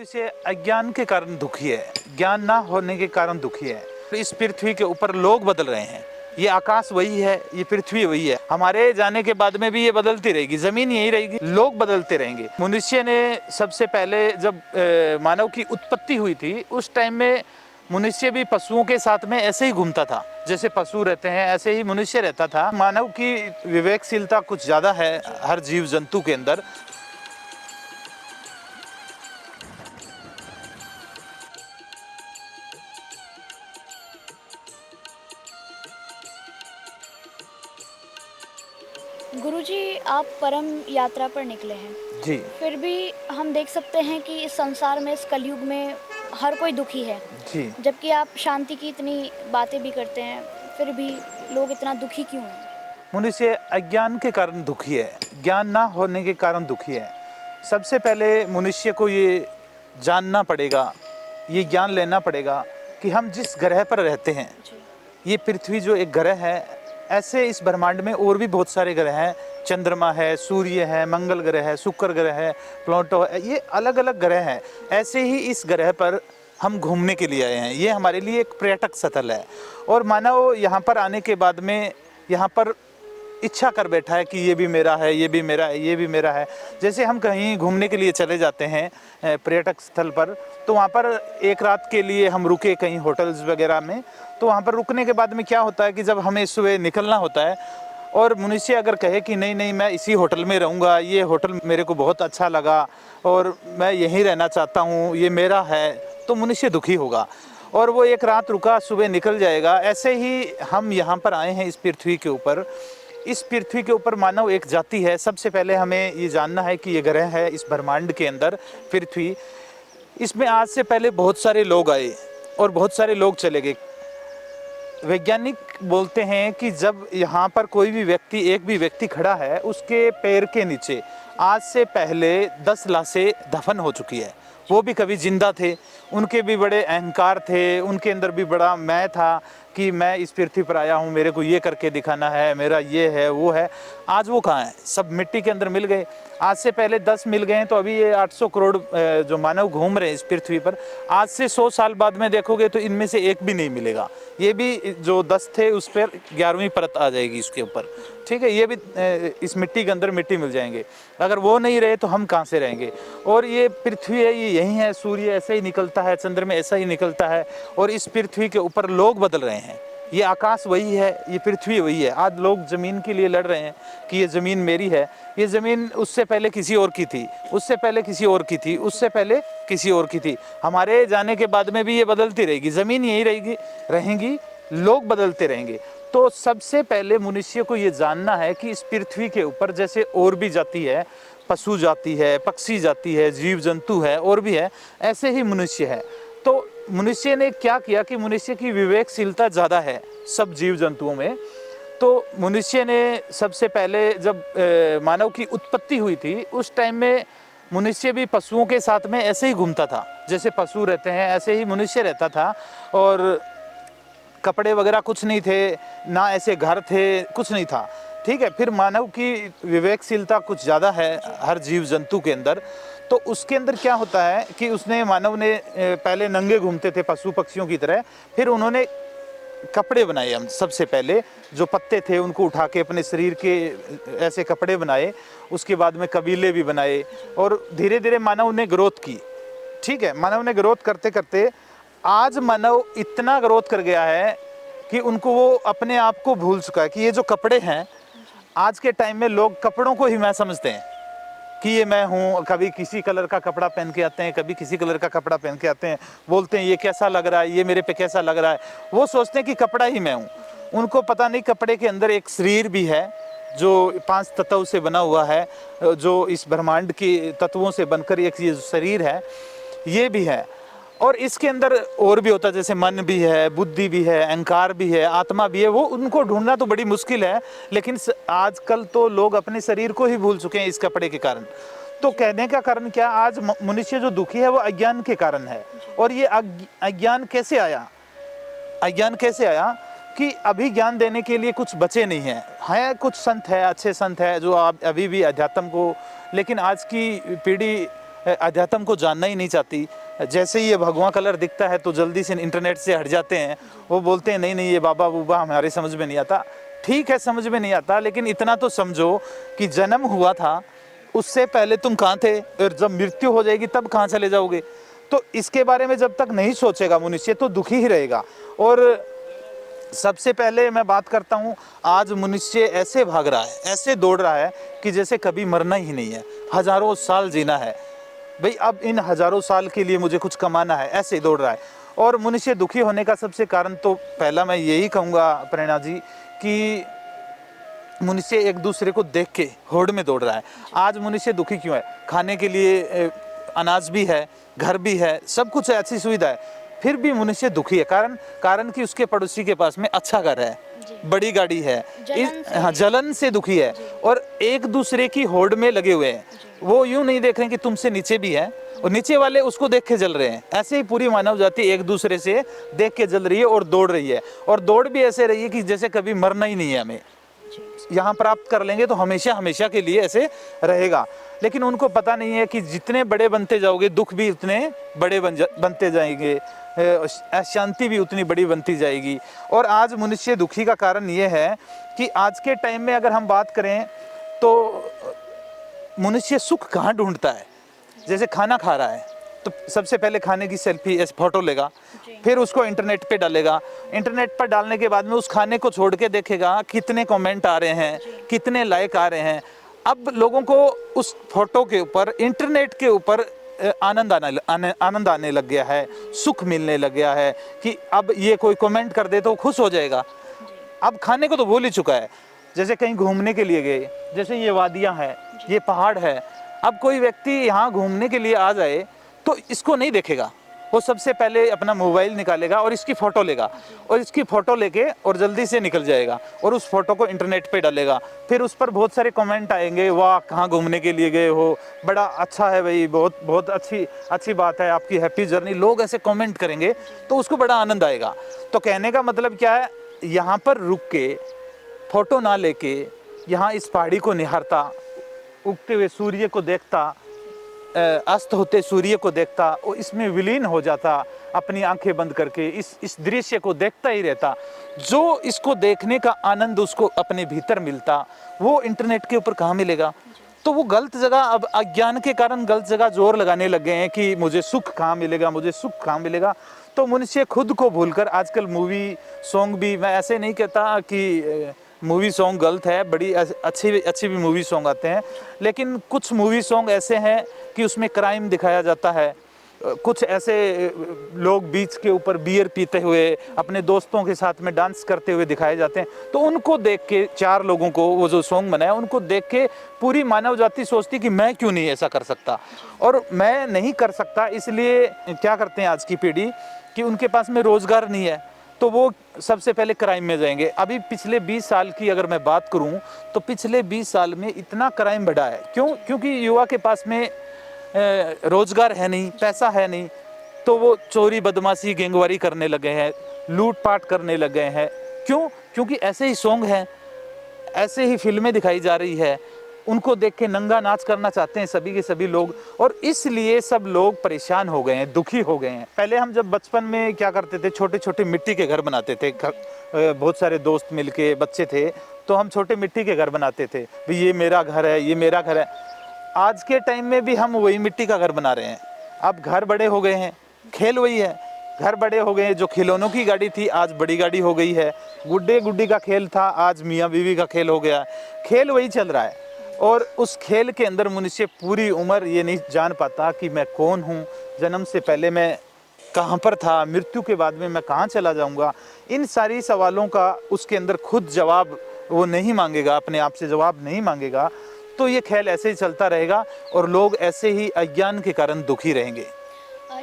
मनुष्य अज्ञान के कारण दुखी है, ज्ञान ना होने के कारण दुखी है। तो इस पृथ्वी के ऊपर लोग बदल रहे हैं। ये आकाश वही है, ये पृथ्वी वही है। हमारे जाने के बाद में भी ये बदलती रहेगी, जमीन यही रहेगी, लोग बदलते रहेंगे। मनुष्य ने सबसे पहले जब मानव की उत्पत्ति हुई थी, उस टाइम में मनुष्य भी पशुओं के साथ में ऐसे ही घूमता था। जैसे पशु रहते हैं ऐसे ही मनुष्य रहता था। मानव की विवेकशीलता कुछ ज्यादा है हर जीव जंतु के अंदर। गुरुजी, आप परम यात्रा पर निकले हैं। जी फिर भी हम देख सकते हैं कि इस संसार में, इस कलयुग में हर कोई दुखी है। जी जबकि आप शांति की इतनी बातें भी करते हैं, फिर भी लोग इतना दुखी क्यों हैं? मनुष्य अज्ञान के कारण दुखी है, ज्ञान ना होने के कारण दुखी है। सबसे पहले मनुष्य को ये जानना पड़ेगा, ये ज्ञान लेना पड़ेगा कि हम जिस ग्रह पर रहते हैं, जी। ये पृथ्वी जो एक ग्रह है, ऐसे इस ब्रह्मांड में और भी बहुत सारे ग्रह हैं। चंद्रमा है, सूर्य है, मंगल ग्रह है, शुक्र ग्रह है, प्लूटो है, ये अलग अलग ग्रह हैं। ऐसे ही इस ग्रह पर हम घूमने के लिए आए हैं। ये हमारे लिए एक पर्यटक स्थल है और मानव यहाँ पर आने के बाद में यहाँ पर इच्छा कर बैठा है कि ये भी मेरा है, ये भी मेरा है, ये भी मेरा है। जैसे हम कहीं घूमने के लिए चले जाते हैं पर्यटक स्थल पर, तो वहाँ पर एक रात के लिए हम रुके कहीं होटल्स वगैरह में। तो वहाँ पर रुकने के बाद में क्या होता है कि जब हमें सुबह निकलना होता है और मनुष्य अगर कहे कि नहीं नहीं मैं इसी होटल में रहूँगा, ये होटल मेरे को बहुत अच्छा लगा और मैं यहीं रहना चाहता हूँ, ये मेरा है, तो मनुष्य दुखी होगा और वो एक रात रुका, सुबह निकल जाएगा। ऐसे ही हम यहाँ पर आए हैं इस पृथ्वी के ऊपर। इस पृथ्वी के ऊपर मानव एक जाति है। सबसे पहले हमें ये जानना है कि ये ग्रह है इस ब्रह्मांड के अंदर पृथ्वी। इसमें आज से पहले बहुत सारे लोग आए और बहुत सारे लोग चले गए। वैज्ञानिक बोलते हैं कि जब यहाँ पर कोई भी व्यक्ति, एक भी व्यक्ति खड़ा है, उसके पैर के नीचे आज से पहले 10 लाशें दफन हो चुकी है। वो भी कभी जिंदा थे, उनके भी बड़े अहंकार थे, उनके अंदर भी बड़ा मैं था कि मैं इस पृथ्वी पर आया हूँ, मेरे को ये करके दिखाना है, मेरा ये है वो है। आज वो कहाँ है? सब मिट्टी के अंदर मिल गए। आज से पहले 10 मिल गए हैं, तो अभी ये 800 करोड़ जो मानव घूम रहे हैं इस पृथ्वी पर, आज से 100 साल बाद में देखोगे तो इनमें से एक भी नहीं मिलेगा। ये भी जो 10 थे उस पर 11वीं परत आ जाएगी इसके ऊपर, ठीक है। ये भी इस मिट्टी के अंदर मिट्टी मिल जाएंगे। अगर वो नहीं रहे तो हम कहाँ से रहेंगे? और ये पृथ्वी है, ये यही है। सूर्य ऐसे ही निकलता है, चंद्रमा ऐसा ही निकलता है और इस पृथ्वी के ऊपर लोग बदल रहे हैं। ये आकाश वही है, ये पृथ्वी वही है। आज लोग ज़मीन के लिए लड़ रहे हैं कि ये ज़मीन मेरी है। ये ज़मीन उससे पहले किसी और की थी, उससे पहले किसी और की थी, उससे पहले किसी और की थी। हमारे जाने के बाद में भी ये बदलती रहेगी, ज़मीन यही रहेगी, लोग बदलते रहेंगे। तो सबसे पहले मनुष्य को ये जानना है कि इस पृथ्वी के ऊपर जैसे और भी जाति है, पशु जाति है, पक्षी जाति है, जीव जंतु है, और भी है, ऐसे ही मनुष्य है। तो मनुष्य ने क्या किया कि मनुष्य की विवेकशीलता ज़्यादा है सब जीव जंतुओं में। तो मनुष्य ने सबसे पहले जब मानव की उत्पत्ति हुई थी, उस टाइम में मनुष्य भी पशुओं के साथ में ऐसे ही घूमता था। जैसे पशु रहते हैं ऐसे ही मनुष्य रहता था और कपड़े वगैरह कुछ नहीं थे, ना ऐसे घर थे, कुछ नहीं था, ठीक है। फिर मानव की विवेकशीलता कुछ ज़्यादा है हर जीव जंतु के अंदर। तो उसके अंदर क्या होता है कि उसने, मानव ने पहले नंगे घूमते थे पशु पक्षियों की तरह, फिर उन्होंने कपड़े बनाए। हम सबसे पहले जो पत्ते थे उनको उठा के अपने शरीर के ऐसे कपड़े बनाए। उसके बाद में कबीले भी बनाए और धीरे धीरे मानव ने ग्रोथ की, ठीक है। मानव ने ग्रोथ करते करते आज मानव इतना ग्रोथ कर गया है कि उनको वो अपने आप को भूल चुका है कि ये जो कपड़े हैं, आज के टाइम में लोग कपड़ों को ही मैं समझते हैं कि ये मैं हूँ। कभी किसी कलर का कपड़ा पहन के आते हैं, कभी किसी कलर का कपड़ा पहन के आते हैं, बोलते हैं ये कैसा लग रहा है, ये मेरे पे कैसा लग रहा है। वो सोचते हैं कि कपड़ा ही मैं हूँ। उनको पता नहीं कपड़े के अंदर एक शरीर भी है जो 5 तत्वों से बना हुआ है, जो इस ब्रह्मांड के तत्वों से बनकर एक ये शरीर है, ये भी है। और इसके अंदर और भी होता है, जैसे मन भी है, बुद्धि भी है, अहंकार भी है, आत्मा भी है। वो उनको ढूंढना तो बड़ी मुश्किल है, लेकिन आजकल तो लोग अपने शरीर को ही भूल चुके हैं इस कपड़े के कारण। तो कहने का कारण क्या, आज मनुष्य जो दुखी है वो अज्ञान के कारण है। और ये अज्ञान कैसे आया? अज्ञान कैसे आया कि अभी ज्ञान देने के लिए कुछ बचे नहीं है कुछ संत है, अच्छे संत है जो आप अभी भी अध्यात्म को, लेकिन आज की पीढ़ी अध्यात्म को जानना ही नहीं चाहती। जैसे ही ये भगवा कलर दिखता है तो जल्दी से इंटरनेट से हट जाते हैं। वो बोलते हैं नहीं नहीं ये बाबा बूबा हमारे समझ में नहीं आता। ठीक है समझ में नहीं आता, लेकिन इतना तो समझो कि जन्म हुआ था उससे पहले तुम कहाँ थे, और जब मृत्यु हो जाएगी तब कहाँ चले जाओगे। तो इसके बारे में जब तक नहीं सोचेगा मनुष्य तो दुखी ही रहेगा। और सबसे पहले मैं बात करता हूँ, आज मनुष्य ऐसे भाग रहा है, ऐसे दौड़ रहा है कि जैसे कभी मरना ही नहीं है, हजारों साल जीना है भाई, अब इन हजारों साल के लिए मुझे कुछ कमाना है, ऐसे दौड़ रहा है। और मनुष्य दुखी होने का सबसे कारण तो पहला मैं यही कहूँगा प्रेरणा जी कि मनुष्य एक दूसरे को देख के होड़ में दौड़ रहा है। आज मनुष्य दुखी क्यों है? खाने के लिए अनाज भी है, घर भी है, सब कुछ है, अच्छी सुविधा है, फिर भी मनुष्य दुखी है। कारण कि उसके पड़ोसी के पास में अच्छा घर है, बड़ी गाड़ी है, जलन से दुखी है। और एक दूसरे की होड़ में लगे हुए हैं। वो यूं नहीं देख रहे कि तुमसे नीचे भी है और नीचे वाले उसको देख के जल रहे हैं। ऐसे ही पूरी मानव जाति एक दूसरे से देख के जल रही है और दौड़ रही है। और दौड़ भी ऐसे रही है कि जैसे कभी मरना ही नहीं है, हमें यहाँ प्राप्त कर लेंगे तो हमेशा हमेशा के लिए ऐसे रहेगा। लेकिन उनको पता नहीं है कि जितने बड़े बनते जाओगे दुख भी उतने बड़े बनते जाएंगे, अशांति भी उतनी बड़ी बनती जाएगी। और आज मनुष्य दुखी का कारण ये है कि आज के टाइम में अगर हम बात करें तो मनुष्य सुख कहाँ ढूंढता है। जैसे खाना खा रहा है तो सबसे पहले खाने की सेल्फी फोटो लेगा, फिर उसको इंटरनेट पे डालेगा। इंटरनेट पर डालने के बाद में उस खाने को छोड़ के देखेगा कितने कमेंट आ रहे हैं, कितने लाइक आ रहे हैं। अब लोगों को उस फोटो के ऊपर, इंटरनेट के ऊपर आनंद आने लग गया है, सुख मिलने लग गया है कि अब ये कोई कमेंट कर दे तो खुश हो जाएगा। अब खाने को तो भूल ही चुका है। जैसे कहीं घूमने के लिए गए, जैसे ये वादियाँ हैं, ये पहाड़ है, अब कोई व्यक्ति यहाँ घूमने के लिए आ जाए तो इसको नहीं देखेगा, वो सबसे पहले अपना मोबाइल निकालेगा और इसकी फ़ोटो लेगा और इसकी फ़ोटो लेके और जल्दी से निकल जाएगा और उस फोटो को इंटरनेट पे डालेगा। फिर उस पर बहुत सारे कमेंट आएंगे, वाह कहाँ घूमने के लिए गए हो, बड़ा अच्छा है भाई, बहुत बहुत अच्छी बात है, आपकी हैप्पी जर्नी। लोग ऐसे कमेंट करेंगे तो उसको बड़ा आनंद आएगा। तो कहने का मतलब क्या है, यहाँ पर रुक के फ़ोटो ना लेके यहाँ इस पहाड़ी को निहारता, उगते हुए सूर्य को देखता, अस्त होते सूर्य को देखता और इसमें विलीन हो जाता, अपनी आंखें बंद करके इस दृश्य को देखता ही रहता। जो इसको देखने का आनंद उसको अपने भीतर मिलता वो इंटरनेट के ऊपर कहाँ मिलेगा। तो वो गलत जगह, अब अज्ञान के कारण गलत जगह जोर लगाने लग गए हैं कि मुझे सुख कहाँ मिलेगा, मुझे सुख कहाँ मिलेगा। तो मनुष्य खुद को भूलकर आजकल मूवी सॉन्ग भी, मैं ऐसे नहीं कहता कि मूवी सॉन्ग गलत है, बड़ी अच्छी भी मूवी सॉन्ग आते हैं, लेकिन कुछ मूवी सॉन्ग ऐसे हैं कि उसमें क्राइम दिखाया जाता है। कुछ ऐसे लोग बीच के ऊपर बियर पीते हुए अपने दोस्तों के साथ में डांस करते हुए दिखाए जाते हैं। तो उनको देख के, चार लोगों को वो जो सॉन्ग बनाया उनको देख के पूरी मानव जाति सोचती कि मैं क्यों नहीं ऐसा कर सकता, और मैं नहीं कर सकता। इसलिए क्या करते हैं आज की पीढ़ी कि उनके पास में रोजगार नहीं है तो वो सबसे पहले क्राइम में जाएंगे। अभी पिछले 20 साल की अगर मैं बात करूं तो पिछले 20 साल में इतना क्राइम बढ़ा है। क्यों? क्योंकि युवा के पास में रोजगार है नहीं, पैसा है नहीं, तो वो चोरी बदमाशी गैंगवारी करने लगे हैं, लूटपाट करने लगे हैं। क्यों? क्योंकि ऐसे ही सॉन्ग हैं, ऐसे ही फिल्में दिखाई जा रही है, उनको देख के नंगा नाच करना चाहते हैं सभी के सभी लोग, और इसलिए सब लोग परेशान हो गए हैं, दुखी हो गए हैं। पहले हम जब बचपन में क्या करते थे, छोटे छोटे मिट्टी के घर बनाते थे, बहुत सारे दोस्त मिलके बच्चे थे तो हम छोटे मिट्टी के घर बनाते थे, भाई ये मेरा घर है, ये मेरा घर है। आज के टाइम में भी हम वही मिट्टी का घर बना रहे हैं। अब घर बड़े हो गए हैं, खेल वही है, घर बड़े हो गए हैं। जो खिलौनों की गाड़ी थी आज बड़ी गाड़ी हो गई है, गुड्डे गुड्डी का खेल था आज मियाँ बीवी का खेल हो गया। खेल वही चल रहा है और उस खेल के अंदर मनुष्य पूरी उम्र ये नहीं जान पाता कि मैं कौन हूँ, जन्म से पहले मैं कहाँ पर था, मृत्यु के बाद में मैं कहाँ चला जाऊँगा। इन सारी सवालों का उसके अंदर खुद जवाब वो नहीं मांगेगा, अपने आप से जवाब नहीं मांगेगा। तो ये खेल ऐसे ही चलता रहेगा और लोग ऐसे ही अज्ञान के कारण दुखी रहेंगे।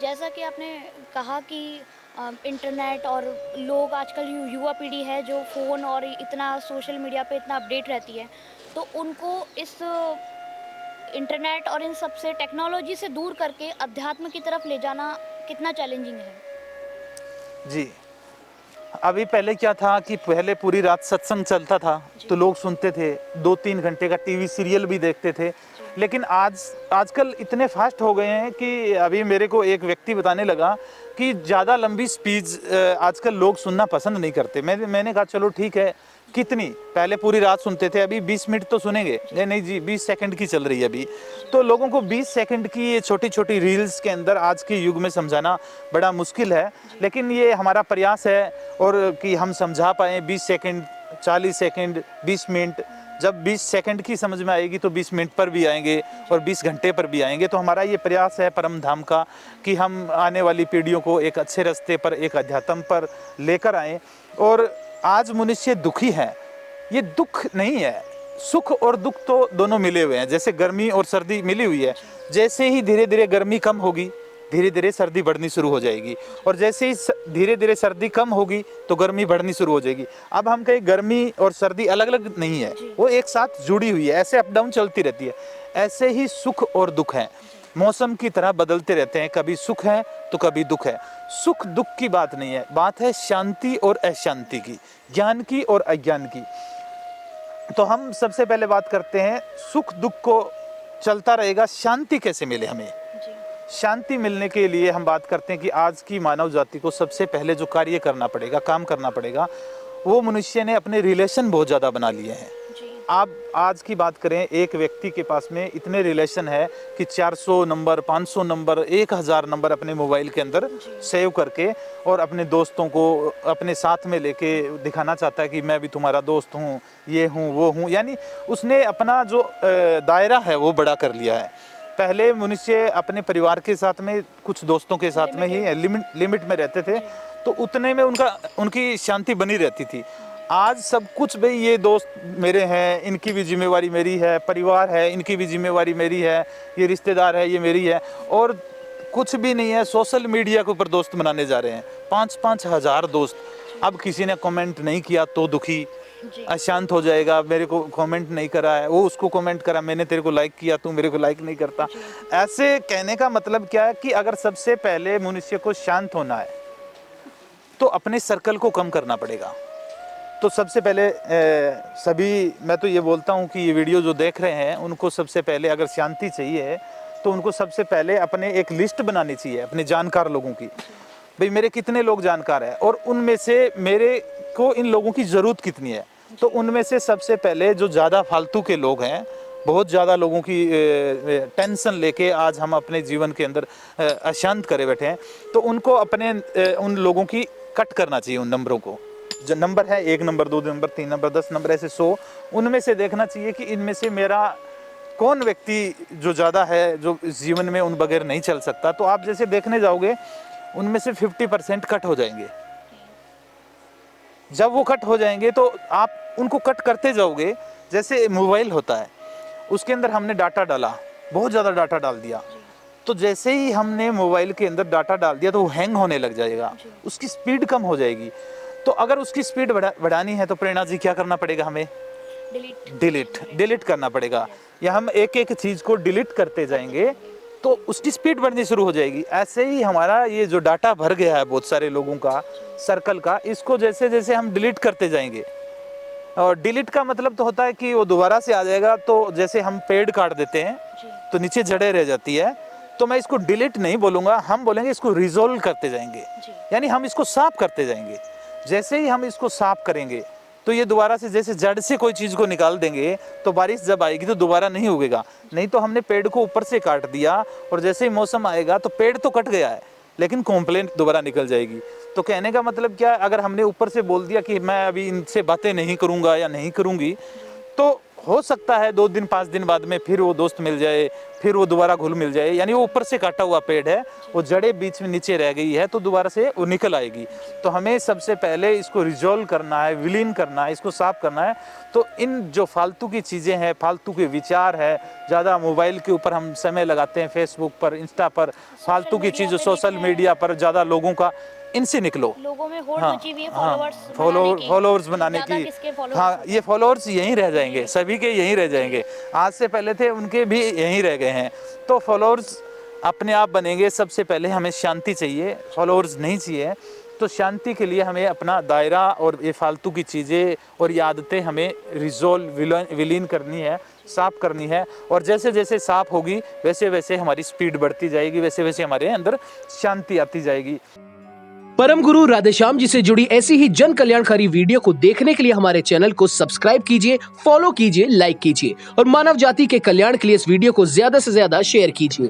जैसा कि आपने कहा कि इंटरनेट और लोग आजकल युवा पीढ़ी है जो फ़ोन और इतना सोशल मीडिया पे इतना अपडेट रहती है, तो उनको इस इंटरनेट और इन सब से, टेक्नोलॉजी से दूर करके अध्यात्म की तरफ ले जाना कितना चैलेंजिंग है? जी, अभी पहले क्या था कि पहले पूरी रात सत्संग चलता था तो लोग सुनते थे, 2-3 घंटे का टीवी सीरियल भी देखते थे। लेकिन आजकल इतने फास्ट हो गए हैं कि अभी मेरे को एक व्यक्ति बताने लगा कि ज़्यादा लंबी स्पीच आजकल लोग सुनना पसंद नहीं करते। मैंने कहा चलो ठीक है, कितनी, पहले पूरी रात सुनते थे, अभी 20 मिनट तो सुनेंगे। नहीं जी, 20 सेकंड की चल रही है अभी। तो लोगों को 20 सेकंड की ये छोटी छोटी रील्स के अंदर आज के युग में समझाना बड़ा मुश्किल है, लेकिन ये हमारा प्रयास है और कि हम समझा पाएँ 20 सेकंड, 40 सेकंड, 20 मिनट। जब 20 सेकंड की समझ में आएगी तो 20 मिनट पर भी आएंगे और 20 घंटे पर भी आएंगे। तो हमारा ये प्रयास है परम धाम का कि हम आने वाली पीढ़ियों को एक अच्छे रास्ते पर, एक अध्यात्म पर लेकर आएँ। और आज मनुष्य दुखी है, ये दुख नहीं है, सुख और दुख तो दोनों मिले हुए हैं। जैसे गर्मी और सर्दी मिली हुई है, जैसे ही धीरे धीरे गर्मी कम होगी, धीरे धीरे सर्दी बढ़नी शुरू हो जाएगी, और जैसे ही धीरे धीरे सर्दी कम होगी तो गर्मी बढ़नी शुरू हो जाएगी। अब हम कहीं गर्मी और सर्दी अलग अलग नहीं है, वो एक साथ जुड़ी हुई है, ऐसे अप डाउन चलती रहती है। ऐसे ही सुख और दुख है, मौसम की तरह बदलते रहते हैं, कभी सुख है तो कभी दुख है। सुख दुख की बात नहीं है, बात है शांति और अशांति की, ज्ञान की और अज्ञान की। तो हम सबसे पहले बात करते हैं सुख दुख को चलता रहेगा, शांति कैसे मिले हमें। शांति मिलने के लिए हम बात करते हैं कि आज की मानव जाति को सबसे पहले जो कार्य करना पड़ेगा, काम करना पड़ेगा, वो मनुष्य ने अपने रिलेशन बहुत ज़्यादा बना लिए हैं। आप आज की बात करें, एक व्यक्ति के पास में इतने रिलेशन है कि 400 नंबर, 500 नंबर, 1000 नंबर अपने मोबाइल के अंदर सेव करके और अपने दोस्तों को अपने साथ में लेके दिखाना चाहता है कि मैं भी तुम्हारा दोस्त हूँ, ये हूँ, वो हूँ। यानी उसने अपना जो दायरा है वो बड़ा कर लिया है। पहले मनुष्य अपने परिवार के साथ में, कुछ दोस्तों के साथ में ही लिमिट में रहते थे, तो उतने में उनकी शांति बनी रहती थी। आज सब कुछ भाई, ये दोस्त मेरे हैं, इनकी भी जिम्मेवारी मेरी है, परिवार है, इनकी भी जिम्मेवारी मेरी है, ये रिश्तेदार है, ये मेरी है, और कुछ भी नहीं है। सोशल मीडिया के ऊपर दोस्त बनाने जा रहे हैं, 5-5 हज़ार दोस्त। अब किसी ने कमेंट नहीं किया तो दुखी, अशांत हो जाएगा, मेरे को कमेंट नहीं करा है, वो उसको कमेंट करा, मैंने तेरे को लाइक किया, तू मेरे को लाइक नहीं करता। ऐसे कहने का मतलब क्या है कि अगर सबसे पहले मनुष्य को शांत होना है तो अपने सर्कल को कम करना पड़ेगा। तो सबसे पहले सभी, मैं तो ये बोलता हूँ कि ये वीडियो जो देख रहे हैं उनको सबसे पहले अगर शांति चाहिए तो उनको सबसे पहले अपने एक लिस्ट बनानी चाहिए अपने जानकार लोगों की। भाई मेरे कितने लोग जानकार हैं और उनमें से मेरे को इन लोगों की ज़रूरत कितनी है। तो उनमें से सबसे पहले जो ज़्यादा फालतू के लोग हैं, बहुत ज़्यादा लोगों की टेंशन लेके आज हम अपने जीवन के अंदर अशांत करे बैठे हैं, तो उनको अपने उन लोगों की कट करना चाहिए। उन नंबरों को, जो नंबर है 1 नंबर, 2 नंबर, 3 नंबर, 10 नंबर, ऐसे 100, उनमें से देखना चाहिए कि इनमें से मेरा कौन व्यक्ति जो ज़्यादा है, जो जीवन में उन बगैर नहीं चल सकता। तो आप जैसे देखने जाओगे उनमें से 50% कट हो जाएंगे। जब वो कट हो जाएंगे तो आप उनको कट करते जाओगे। जैसे मोबाइल होता है, उसके अंदर हमने डाटा डाला, बहुत ज़्यादा डाटा डाल दिया, तो जैसे ही हमने मोबाइल के अंदर डाटा डाल दिया तो वो हैंग होने लग जाएगा, उसकी स्पीड कम हो जाएगी। तो अगर उसकी स्पीड बढ़ानी है तो प्रेरणा जी क्या करना पड़ेगा हमें? डिलीट करना पड़ेगा। या हम एक एक चीज़ को डिलीट करते जाएंगे तो उसकी स्पीड बढ़नी शुरू हो जाएगी। ऐसे ही हमारा ये जो डाटा भर गया है बहुत सारे लोगों का, सर्कल का, इसको जैसे जैसे हम डिलीट करते जाएंगे, और डिलीट का मतलब तो होता है कि वो दोबारा से आ जाएगा। तो जैसे हम पेड़ काट देते हैं तो नीचे जड़ें रह जाती है, तो मैं इसको डिलीट नहीं बोलूँगा, हम बोलेंगे इसको रिजोल्व करते जाएंगे, यानी हम इसको साफ करते जाएंगे। जैसे ही हम इसको साफ करेंगे तो ये दोबारा से, जैसे जड़ से कोई चीज़ को निकाल देंगे तो बारिश जब आएगी तो दोबारा नहीं उगेगा। नहीं तो हमने पेड़ को ऊपर से काट दिया और जैसे ही मौसम आएगा तो पेड़ तो कट गया है लेकिन कॉम्प्लेंट दोबारा निकल जाएगी। तो कहने का मतलब क्या है, अगर हमने ऊपर से बोल दिया कि मैं अभी इनसे बातें नहीं करूँगा या नहीं करूँगी, तो हो सकता है 2 दिन 5 दिन बाद में फिर वो दोस्त मिल जाए, फिर वो दोबारा घुल मिल जाए। यानी वो ऊपर से काटा हुआ पेड़ है, वो जड़ें बीच में नीचे रह गई है, तो दोबारा से वो निकल आएगी। तो हमें सबसे पहले इसको रिजॉल्व करना है, विलीन करना है, इसको साफ करना है। तो इन जो फालतू की चीज़ें हैं, फालतू के विचार है, ज़्यादा मोबाइल के ऊपर हम समय लगाते हैं, फेसबुक पर, इंस्टा पर, फालतू की चीज़ें, सोशल मीडिया पर ज़्यादा लोगों का, इनसे निकलो। लोगों में होड़ मची हुई है फॉलोअर्स बनाने की। हाँ, ये फॉलोअर्स यहीं रह जाएंगे, सभी के यहीं रह जाएंगे। आज से पहले थे उनके भी यहीं रह गए हैं। तो फॉलोअर्स अपने आप बनेंगे। सबसे पहले हमें शांति चाहिए, फॉलोअर्स नहीं चाहिए। तो शांति के लिए हमें अपना दायरा और ये फालतू की चीज़ें और ये आदतें हमें विलीन करनी है, साफ करनी है। और जैसे जैसे साफ होगी वैसे वैसे हमारी स्पीड बढ़ती जाएगी, वैसे वैसे हमारे अंदर शांति आती जाएगी। परम गुरु राधेश्याम जी से जुड़ी ऐसी ही जन कल्याणकारी वीडियो को देखने के लिए हमारे चैनल को सब्सक्राइब कीजिए, फॉलो कीजिए, लाइक कीजिए और मानव जाति के कल्याण के लिए इस वीडियो को ज्यादा से ज्यादा शेयर कीजिए।